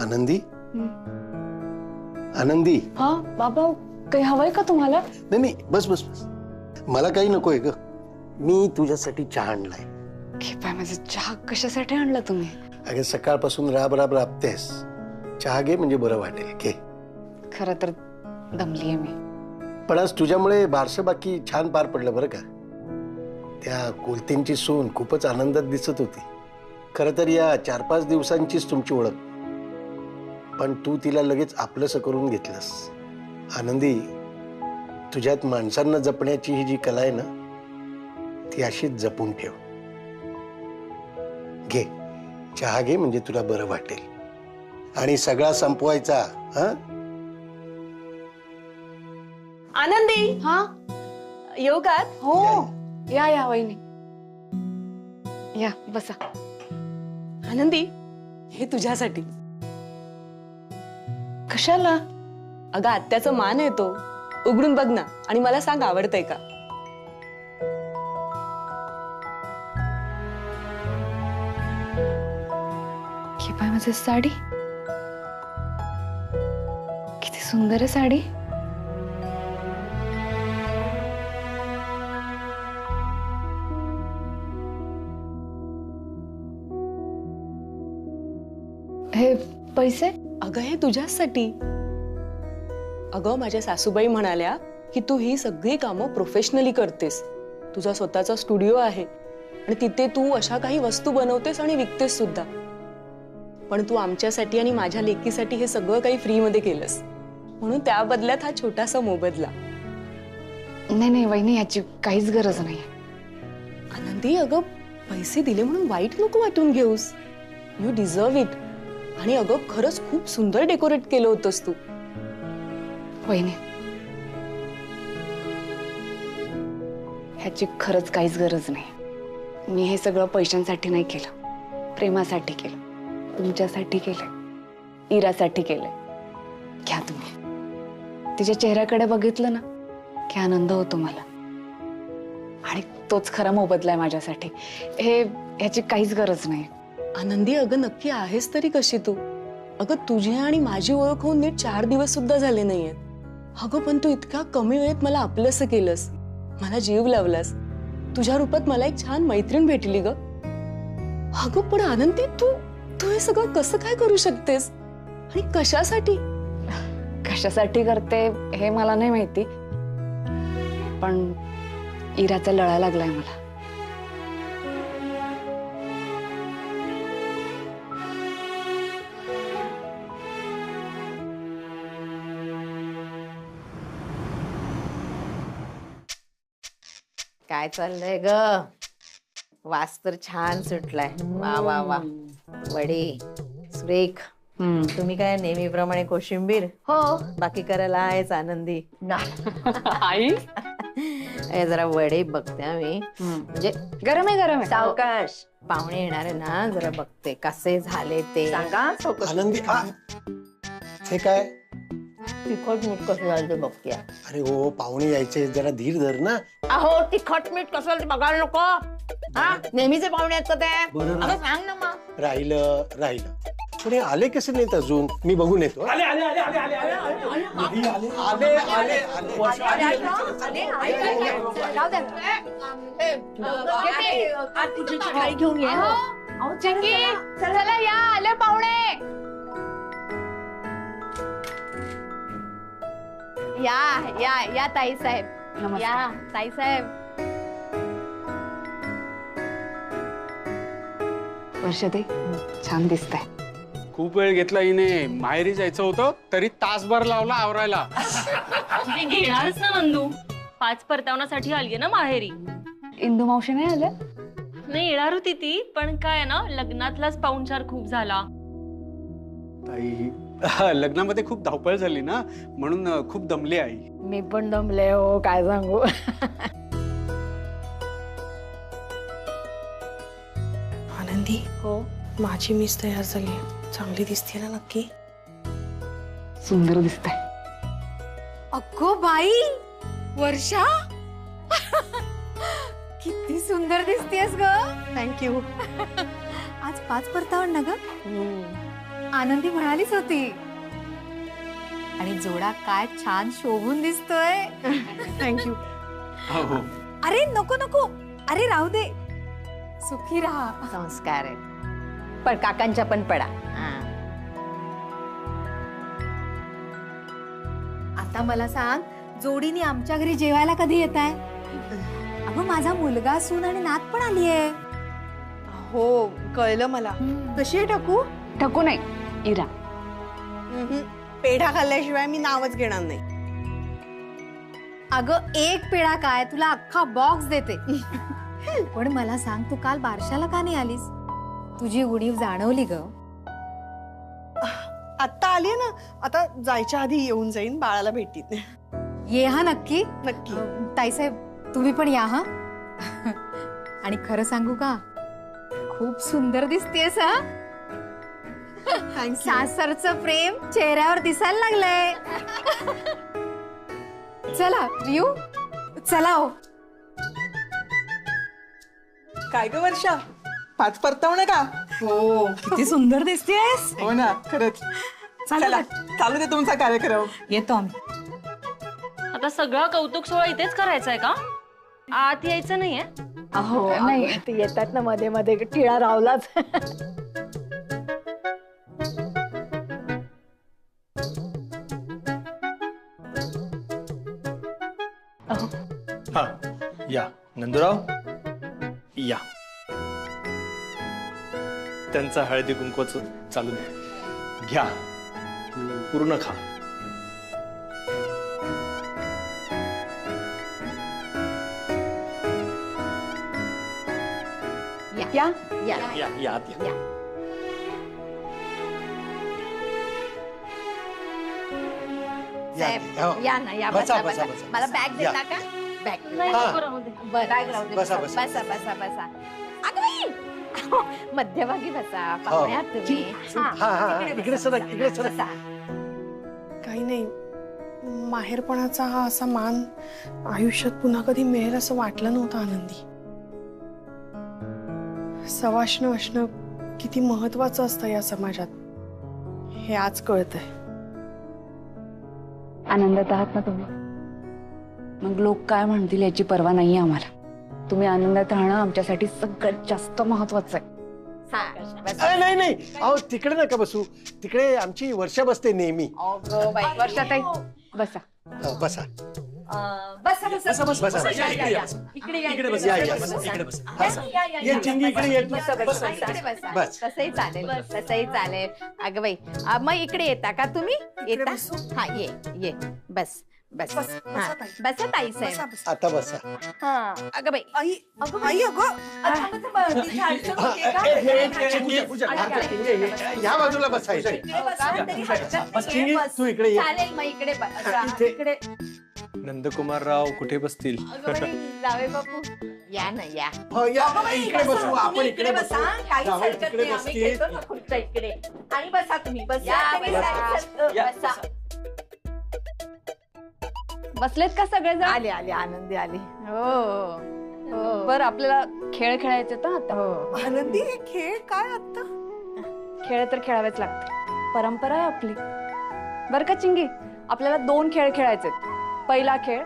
आनंदी आनंदी हा बाबा काही हवंय का तुम्हाला? नाही नाही बस बस बस मला काही नकोय ग. मी तुझ्यासाठी चहा आणलाय. खेपाय माझा चहा कशासाठी आणला तुम्ही? अगं सकाळपासून राब राब राबतेस. चहा घे म्हणजे बरं वाटेल. घे. खरं तर दमलीये मी. पण आज तुझ्यामुळे बारसं बाकी छान पार पडलं बरं का. त्या कोलतेंची सून खूपच आनंदात दिसत होती. खरं तर या 4-5 दिवसांचीच तुमची ओळख, पण तू तिला लगेच आपलंसं करून घेतलंस. आनंदी, तुझ्यात माणसांना जपण्याची ही जी कला आहे ना, ती अशीच जपून ठेव. घे चहा घे म्हणजे तुला बरं वाटेल. आणि सगळा संपवायचा. हा आनंदी, हा येऊ का? हो या या वहिनी या बसा. आनंदी, हे तुझ्यासाठी. कशाला? अगं आत्याचा मान आहे तो. उघडून बघ ना आणि मला सांग आवडतंय का? खेपाय माझी साडी किती सुंदर आहे साडी. हे पैसे? अगं हे तुझ्यासाठी. अगं माझ्या सासूबाई म्हणाल्या की तू ही सगळी कामं प्रोफेशनली करतेस. तुझा स्वतःचा स्टुडिओ आहे आणि तिथे तू अशा काही वस्तू बनवतेस आणि विकतेस सुद्धा. पण तू आमच्यासाठी आणि माझ्या लेकीसाठी हे सगळं काही फ्री मध्ये केलंस, म्हणून त्या बदल्यात हा छोटासा मोबदला. नाही नाही वहिनी याची काहीच गरज नाही. आनंदी, अगं पैसे दिले म्हणून वाईट नको वाटून घेऊस. You deserve it. आणि अगं खरंच खूप सुंदर डेकोरेट केलं होतंस तू. वहिनी ह्याची खरंच काहीच गरज नाही. मी हे सगळं पैशांसाठी नाही केलं, प्रेमासाठी केलं, तुमच्यासाठी केलंय, इरासाठी केलंय. घ्या तुम्ही. तिच्या चेहऱ्याकडे बघितलं ना की आनंद होतो मला, आणि तोच खरा मोबदला आहे माझ्यासाठी. हे ह्याची काहीच गरज नाही. आनंदी, अगं नक्की आहेस तरी कशी तू? अगं तुझी आणि माझी ओळख होऊन नीट 4 दिवस सुद्धा झाले नाहीयेत. अगं पण तू इतक्या कमी वेळेत मला आपलंसं केलंस, मला जीव लावलास. तुझ्या रूपात मला एक छान मैत्रीण भेटली ग. अगं पण आनंदी, तू तू हे सगळं कसं काय करू शकतेस आणि कशासाठी? कशासाठी करते हे मला नाही माहिती, पण इराचा लळा लागलाय मला. काय चाललंय ग? वास तर छान सुटलाय. वा वा वा. वडी सुरेख. तुम्ही काय नेहमीप्रमाणे कोशिंबीर? हो. बाकी करायला आहेच आनंदी ना आई जरा वडे बघते मी. म्हणजे गरम आहे गरम आहे. सावकाश. पाहुणे येणार आहे ना, जरा बघते कसे झाले ते. सांगा. आनंदी हे काय? तिखट मीठ कसं झालं ते बघते. अरे हो, पाहुणे यायचे, जरा धीर धर ना. अहो तिखट मीठ कसं झालं ते बघायला नको. हा नेहमीचे पाहुणे आहेत का ते? अगं सांग ना मग. राहिलं राहिलं. पण हे आले कसे नाहीत अजून? मी बघून येतो. आले आले आले आले आले आले आले आले घेऊन ये. चला या, आले पाहुणे. या या या ताई साहेब. नमस्कार. या ताई साहेब. वर्षाताई छान दिसताय. खूप वेळ घेतला हिने. माहेरी जायचं होतं तरी तासभर लावला आवरायला. घेणारच ना नंदू. 5 परतावण्यासाठी आलीये ना माहेरी. इंदू मावशी नाही आल्या? नाही, येणार होती ती, पण काय ना लग्नातलाच पाहुणचार खूप झाला. ताई, लग्नामध्ये खूप धावपळ झाली ना, म्हणून खूप दमली आई. मी पण दमले हो, काय सांगू. आनंदी, हो. माझी मिस तयार झाली. चांगली दिसते ना नक्की? सुंदर दिसताय. अगो बाई, वर्षा किती सुंदर दिसतेस ग. थँक्यू. आज 5 परतावण ना ग. आनंदी म्हणालीच होती. आणि जोडा काय छान शोभून दिसतोय. थँक्यू. हो. अरे नको नको, अरे राहू दे, सुखी राहा. संस्कार आहे. पण काकांच्या पण पडा. आता मला सांग, जोडीने आमच्या घरी जेवायला कधी येत आहे? अगं माझा मुलगा, सून आणि नात पण आलीये. हो कळलं मला. कशी आहे टाकू? ठकू नाही, इरा. पेढा खाल्ल्याशिवाय मी नावच घेणार नाही. अगं एक पेढा काय, तुला अख्खा बॉक्स देते. पण मला सांग, तू काल बारशाला का नाही आलीस? तुझी उणीव जाणवली ग. आत्ता आली ना, आता जायच्या आधी येऊन जाईन, बाळाला भेटीन. ये हा नक्की. नक्की. ताईसाहेब तुम्ही पण या हा. आणि खरं सांगू का, खूप सुंदर दिसतेस हा. सासरचं प्रेम चेहऱ्यावर दिसायला लागलंय. चला रियू, चला हो. काय ग वर्षा, 5 परतावणे का? हो किती सुंदर दिसतेस. हो ना, खरंच. चला चालू दे तुमचा कार्यक्रम. येतो आम्ही. आता सगळा कौतुक सोहळा इथेच करायचा आहे का? आत यायचं नाहीये? अहो नाही, ते येतात ना मध्ये मध्ये, टिळा रावलाच. हा या नंदुराव या. त्यांचा हळदी कुंकवाचं चालू दे. घ्या, पूर्ण खा. या या या या आत या. साहेब या ना, या. बसा, बसा बसा, बसा. बसा. मला बॅग या. देता का? बॅग नाही, हा. नको राहू दे. बॅग राहू दे. बसा, बसा बसा. बसा बसा. अगं बाई! मध्यभागी बसा. पाहुण्यात तुम्ही. हा, इकडे सरक, इकडे सरक. बसा. काही नाही, माहेरपणाचा हा असा मान आयुष्यात पुन्हा कधी मिळेल असं वाटलं नव्हतं आनंदी. सवाष्ण असणं किती महत्वाचं असतं या समाजात, हे आज कळतंय. आनंदात आहात ना तुम्ही? मग लोक काय म्हणतील याची पर्वा नाहीये आम्हाला. तुम्ही आनंदात राहणं आमच्यासाठी सगळ्यात जास्त महत्वाचं आहे. हा, बसा. नाही नाही, अहो तिकडे नका बसू. तिकडे आमची वर्षा बसते नेहमी. अगं बाई. वर्षाताई बसा. बसा. बसा बसा बसा, बसा. या, या, या. इकडे या, इकडे या, या, बसा. बसा, इकडे बसा. या, या, या, ये या. चिंगी, इकडे ये. बसा, बसा, बसा. इकडे बसा. बस. तसंही चालेल, तसंही चालेल. अगं बाई, मग इकडे येता का तुम्ही? येता? हा, ये बस बस. हा, बसा ताई साहेब. आता बसा. हा, अगं बाई. आई आई अगं चिंगी, पूजा. ह्या बाजूला बसायचं. चिंगी, तू इकडे ये. चालेल, मग इकडे बसा. इथे. इकडे. नंदकुमारराव कुठे बसतील? अगं बाई, जावे बापू या ना, या. हो, या, इकडे बसू. आपण इकडे बसू. काही जावई हरकत तिकडे नाही, आम्ही बसतील. घेतो ना खुर्च्या इकडे. आणि बसा तुम्ही, बसा. या, बसा. बसलेत का सगळेजण? आले आले, आनंदी आली. हो हो. बरं, आपल्याला खेळ खेळायचे तर आता. हो. आनंदी, हे खेळ काय आता? खेळ तर खेळावेच लागते, परंपरा आहे आपली. बरं का चिंगी, आपल्याला 2 खेळ खेळायचे. पहिला खेळ,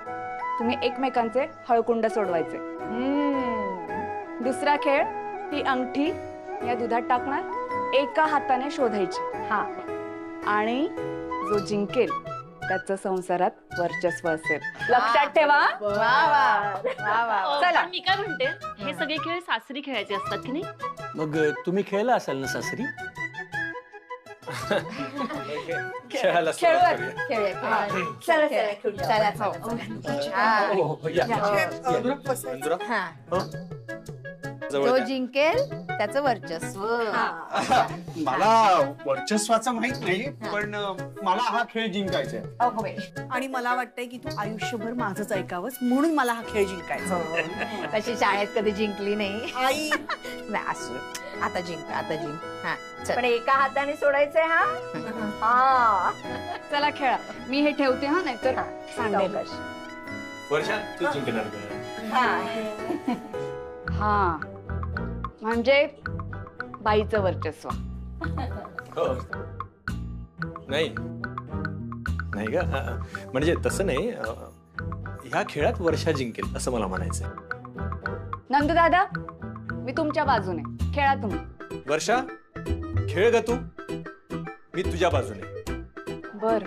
तुम्ही एकमेकांचे हळकुंड सोडवायचे. दुसरा खेळ, ती अंगठी या दुधात टाकणार, एका हाताने शोधायची. हा, आणि जो जिंकेल त्याचं संसारात वर्चस्व असेल. लक्षात ठेवा. वा वा वा वा. चला. पण मी काय म्हणते, हे सगळे खेळ सासरी खेळायचे असतात की नाही? मग तुम्ही खेळला असाल ना सासरी? खेळायला सुरुवात खेळूयात, करूया. खेळूयात. चला चला खेळूया. चला चला. हा. हो, हो, या. नंदुराव, हा. जवळ जो द्या. जिंकेल त्याचं वर्चस्व. मला वर्चस्वाचं माहित नाही, पण मला हा खेळ जिंकायचा आहे. अगं बाई. आणि मला वाटतंय की तू आयुष्यभर माझंच ऐकावंस, म्हणून मला हा खेळ जिंकायचा. तशी शाळेत कधी जिंकली नाही. आई नाही असू. आता जिंक, आता जिंक. हा, पण एका हाताने सोडायचंय. हा हा. चला खेळा. मी हे ठेवते हा, नाहीतर सांगेल. वर्षा, तू जिंकणार का? हा. हा, म्हणजे बाईचं वर्चस्व. हो. नाही नाही का म्हणजे तसं नाही ह्या खेळात वर्षा जिंकेल असं मला म्हणायचंय. नंदू दादा, मी तुमच्या बाजूने, खेळा तुम्ही. वर्षा खेळ ग तू, मी तुझ्या बाजूने. बर.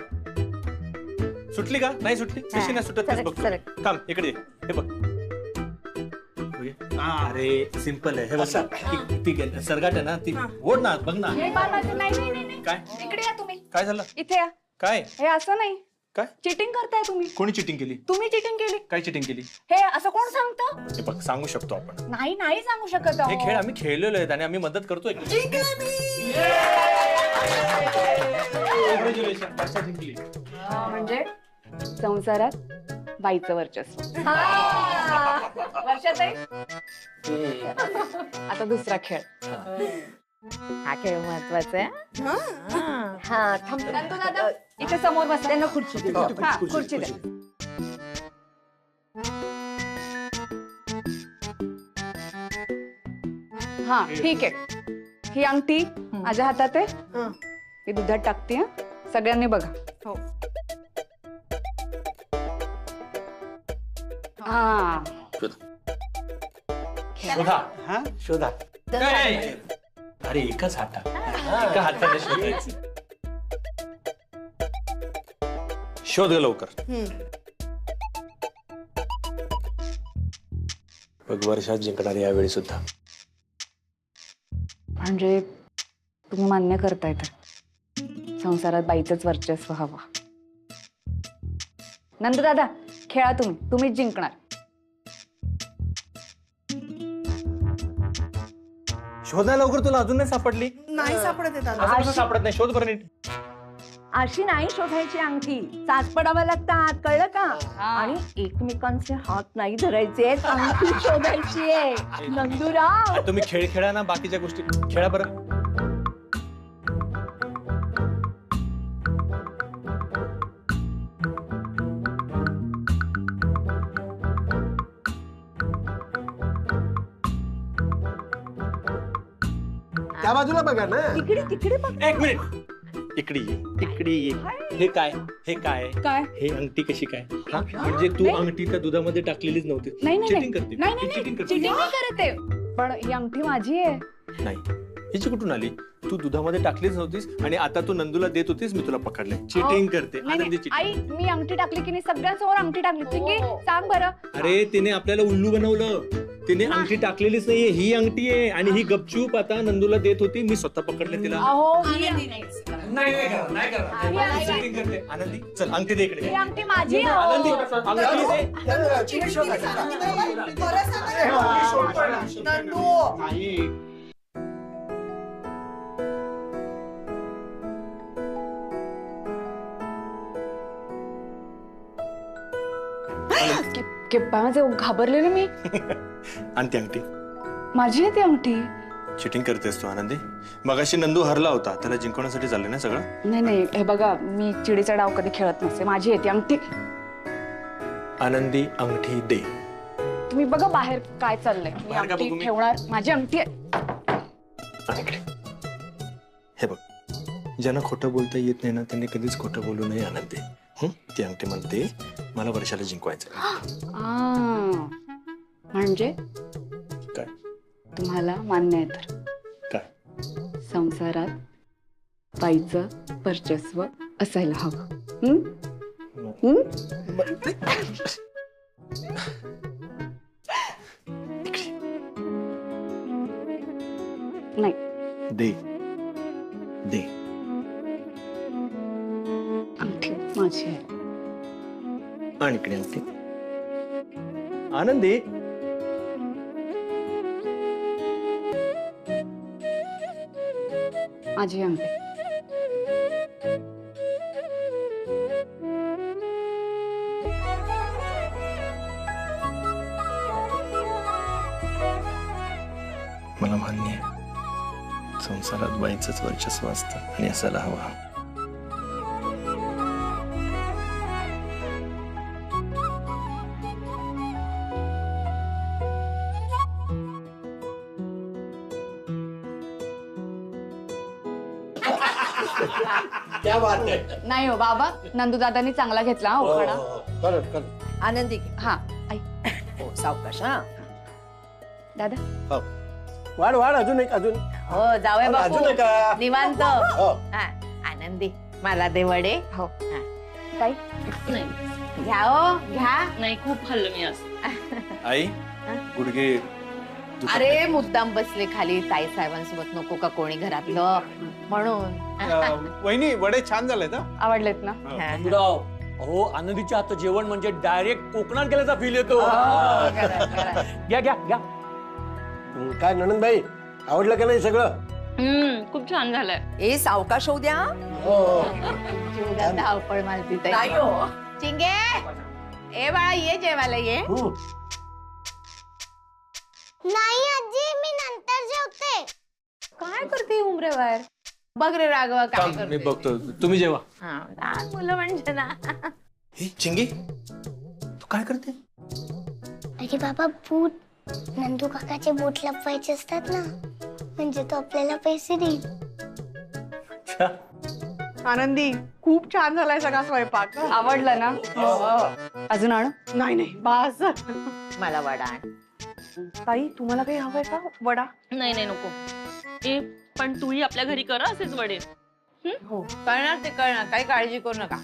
सुटली का? नाही सुटली? कशी नाही सुटत तेच सरक, बघतो. सरक. थांब इकडे ये. हे बघ. अरे सिंपल आहे हे बघ. ती सरगाट आहे ना ती ओढ ना बघ ना. काय इकडे या तुम्ही. काय झालं? इथे या. काय हे असं नाही. काय चिटिंग करताय तुम्ही. कोणी चिटिंग केली? तुम्ही चिटिंग केली. काय चिटिंग केली? हे असं कोण सांगतं? हे बघ सांगू शकतो आपण. नाही नाही सांगू शकत हे खेळ आम्ही खेळलेलो आहेत आणि आम्ही मदत करतोय. Congratulations, वर्षा जिंकली. म्हणजे संसारात बाईचं वर्चस्व. वर्षाताई, आता दुसरा खेळ. हा खेळ महत्वाचा आहे. हा थांब. नंदू दादा, इथे समोर बस. त्यांना खुर्ची दे. हा, खुर्ची दे. हा ठीक आहे. ही अंगठी माझ्या हातात आहे. मी दुधात टाकते. सगळ्यांनी बघा. हो. हा शोधा हा शोधा. काय? अरे एकच एका हाताने शोधायचं. शोध ग लवकर. बघ वर्षात जिंकणार यावेळी सुद्धा. म्हणजे तुम्ही मान्य करताय तर संसारात बाईचंच वर्चस्व हवं. नंददादा, खेळा तुम्ही. तुम्हीच जिंकणार. शोधा लवकर. तुला अजून नाही सापडली? नाही सापडत येतात. असं कसं सापडत नाही? शोध बरं नीट. अशी नाही शोधायची अंगठी. साच पडाव्या लागतात, कळलं का? आणि एकमेकांचे हात नाही धरायचे, अंगठी शोधायची आहे. नंदूराव, तुम्ही खेळ खेळा ना, बाकीच्या गोष्टी खेळा बरं. त्या बाजूला बघा ना. तिकडे तिकडे बघ. एक मिनिट. इकडे ये, इकडे ये. हे काय? हे काय? काय? हे अंगठी कशी काय? हा? म्हणजे तू अंगठी त्या दुधामध्ये टाकलेलीच नव्हती. नाही नाही चिटिंग करते. नाही ही चिटिंग करते. चिटिंग नाही करत आहे. पण ही अंगठी माझी आहे. नाही हिची कुठून आली? तू दुधामध्ये टाकलीच नव्हतीस आणि आता तू नंदूला देत होतीस, मी तुला पकडले. चिटिंग करते. नाही, आनंदी नाही. चिटिंग. आई, मी अंगठी टाकली की नाही? सगळ्यांसमोर अंगठी टाकली. चिंकी, सांग बरं. अरे तिने आपल्याला उल्लू बनवलं. तिने अंगठी टाकलेलीच नाहीये. ही अंगठी आहे आणि ही गपचूप आता नंदूला देत होती. मी स्वतः पकडले तिला. अहो, चिटिंग करते. आनंदी चल अंगठी दे इकडे. ही अंगठी माझी आहे. आनंदी अंगठी दे. आई. माझे घाबरलेले मी. आणते अंगठी. माझी आहे ती अंगठी. चिटिंग करतेस तू आनंदी. मगाशी नंदू हरला होता, त्याला जिंकवण्यासाठी चालले ना सगळं. नाही नाही, हे बघा, मी चिडीचा डाव कधी खेळत नसते. माझी आहे ती अंगठी. आनंदी अंगठी दे. तुम्ही बघा बाहेर काय चाललंय. मी बाहेर का अंगठी बघू मी? ठेवणार. माझी अंगठी आहे. आणि इकडे हे बघ, ज्यांना खोटं बोलता येत नाही ना, त्यांनी कधीच खोटं बोलू नये आनंदी. ती अंगठी मला दे. मला वर्षाला जिंकवायचं. म्हणजे काय? तुम्हाला मान्य आहे तर काय? संसारात बाईचं वर्चस्व असायला हवं. नाही दे दे. अंगठी माझी आहे. आणि इकडे अंगठी. आनंदी माझी अंगठी. मला मान्य आहे. संसारात बाईचंच वर्चस्व असतं आणि असायला हवं. क्या बात आहे. नाही हो बाबा, नंदू दादांनी चांगला घेतला हा उखाणा. खरंच खरंच. आनंदी हा आई हो सावकाश हा. दादा वाढ वाढ अजून एक अजून. हो जाऊया अजून बापू एका. निवांत. हो. हा आनंदी मला दे वडे. हो हा. ताई नाही घ्या हो घ्या. नाही खूप खाल्लं मी आज. आई गुडघे अरे मुद्दाम बसले खाली ताई साहेबांसोबत नको का कोणी घरातलं म्हणून. वहिनी वडे छान झालेत हा. आवडलेत ना? नंदूराव, अहो आनंदीच्या हातचं जेवण म्हणजे डायरेक्ट कोकणात गेल्याचा फील येतो. घ्या घ्या घ्या. काय नणंदबाई, आवडलं का नाही सगळं? खूप छान झालंय. ए सावकाश होऊ द्या. जीवदान धावपळ मारती ताई. नाही हो. चिंगे ए बाळा ये जेवायला ये. नाही आजी, मी नंतर जेवते. काय करते उमरेवर? बघ रे राघवा काय मी करते. बघतो, तुम्ही जेवा. हा लहान मुलं म्हणजे ना. हे चिंगी तू काय करते? अरे बाबा, बूट नंदू काकाचे बूट लपवायचे असतात ना, म्हणजे तो आपल्याला पैसे देईल. आनंदी खूप छान झालाय सगळा स्वयंपाक. आवडलं ना? अजून आणू? नाही नाही बास. मला वडा आण. ताई तुम्हाला काही हवंय का वडा? नाही नाही नको. ए पण तूही आपल्या घरी कर असेच वडे. हो कळणार ते कळणार, काही काळजी करू नका.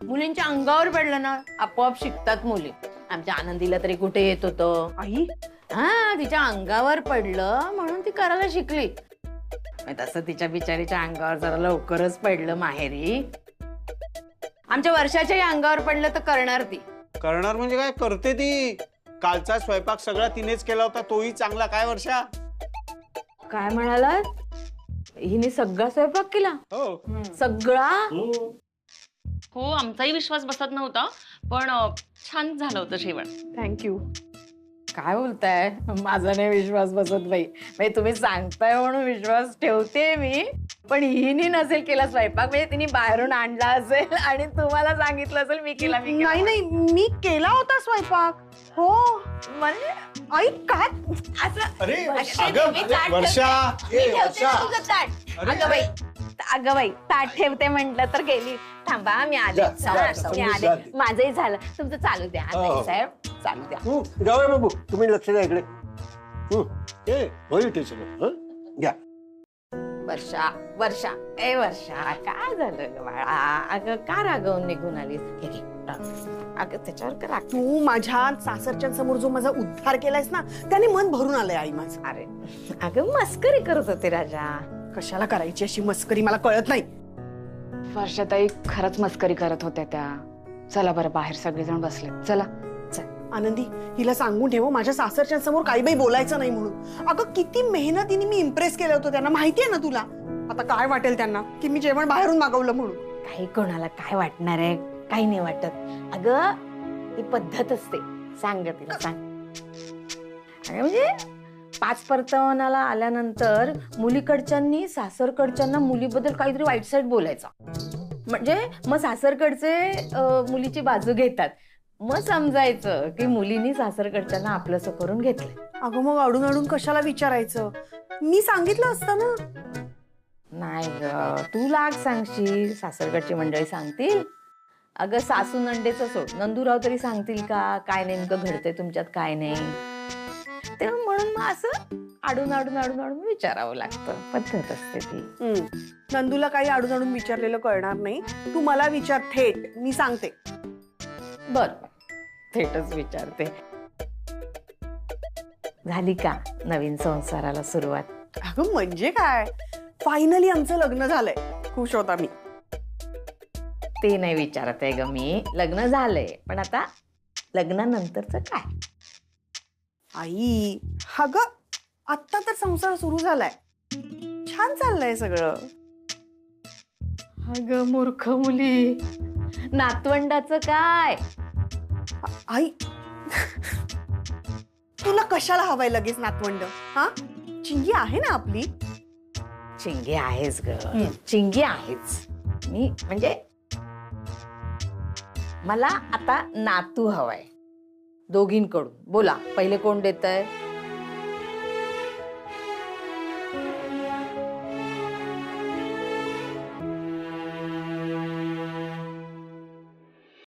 मुलींच्या अंगावर पडलं ना आपोआप शिकतात मुली. आमच्या आनंदीला तरी कुठे येत होतं. आई हा तिच्या अंगावर पडलं म्हणून ती करायला शिकली. तसं तिच्या बिचारीच्या अंगावर जरा लवकरच पडलं माहेरी. आमच्या वर्षाच्याही अंगावर पडलं तर करणार ती. करणार म्हणजे काय करते ती. कालचा स्वयंपाक सगळा तिनेच केला होता, तोही चांगला. काय वर्षा? काय म्हणाला? हिने सगळा स्वयंपाक केला? हो सगळा? हो आमचाही विश्वास बसत नव्हता, पण छान झालं होतं जेवण. थँक्यू. काय बोलताय? माझा नाही विश्वास बसत बाई. म्हणजे तुम्ही सांगताय म्हणून विश्वास ठेवते मी, पण हिने नसेल केला स्वयंपाक. म्हणजे तिने बाहेरून आणला असेल आणि तुम्हाला सांगितलं असेल मी केला. मी नाही नाही मी केला होता स्वयंपाक. हो म्हणजे आई काय असं अरे अगं, अगं मी ताट वर्षा. ठेवते. मी ठेवते ना तुझं ताट. अगं बाई ताट ठेवते म्हटलं तर गेली. थांबा मी आले. मी आले. माझंही झालं. तुमचं चालू द्या ताई साहेब, चालू द्या. जाऊया बाबू, तुम्ही लक्ष द्या इकडे. होईल ते सगळं. घ्या. वर्षा वर्षा ए वर्षा काय झालं ग बाळा? अगं का रागवून निघून आलीस? हे घे, टाक. अगं त्याच्यावर का राग? तू माझ्या सासरच्या समोर जो माझा उद्धार केलायस ना, त्याने मन भरून आलंय आई माझं. अरे अगं मस्करी करत होते राजा. कशाला करायची अशी मस्करी मला कळत नाही. वर्षाताई खरंच मस्करी करत होत्या त्या. चला बरं बाहेर सगळेजण बसले. चला. आनंदी हिला सांगून ठेव माझ्या सासरच्या समोर काही बाई बोलायचं नाही म्हणून. अगं किती मेहनतीने मी इम्प्रेस केलं होतं त्यांना, माहितीये ना तुला. आता काय वाटेल त्यांना की मी जेवण बाहेरून मागवलं म्हणून. काही कोणाला काय वाटणार आहे? काही नाही वाटत. अगं ही पद्धत असते. सांग ग तिला, सांग. अगं म्हणजे 5 परतवणाला आल्यानंतर मुलीकडच्यांनी सासरकडच्यांना मुलीबद्दल काहीतरी वाईट साईड बोलायचा. म्हणजे मग सासरकडचे मुलीची बाजू घेतात. मग समजायचं की मुलींनी सासरकडच्यांना आपलंसं करून घेतलंय. अगं मग अडून अडून कशाला विचारायचं? मी सांगितलं असतं ना. नाही ग, तू लाग सांगशील, सासरकडची मंडळी सांगतील. अगं सासू नंडेचं सोड, नंदूराव तरी सांगतील का काय नेमकं घडतंय तुमच्यात काय नाही. तेव्हा म्हणून मग असं अडून अडून अडून अडून विचारावं लागतं. पद्धत असते ती. नंदूला काही अडून अडून विचारलेलं कळणार नाही. तू मला विचार थेट, मी सांगते. बर थेटच विचारते. झाली का नवीन संसाराला सुरुवात? अगं म्हणजे काय, फायनली आमचं लग्न झालंय. खुश होता मी. ते नाही विचारत आहे ग मी. लग्न झालंय पण आता लग्नानंतरचं काय? आई अगं आत्ता तर संसार सुरू झालाय. छान चाललंय सगळं. अगं मूर्ख मुली, नातवंडाचं काय? आई तुला कशाला हवाय लगेच नातवंड? हा चिंगी आहे ना आपली. चिंगी आहेच ग, चिंगी आहेच. मी म्हणजे मला आता नातू हवाय. दोघींकडून बोला, पहिले कोण देतंय?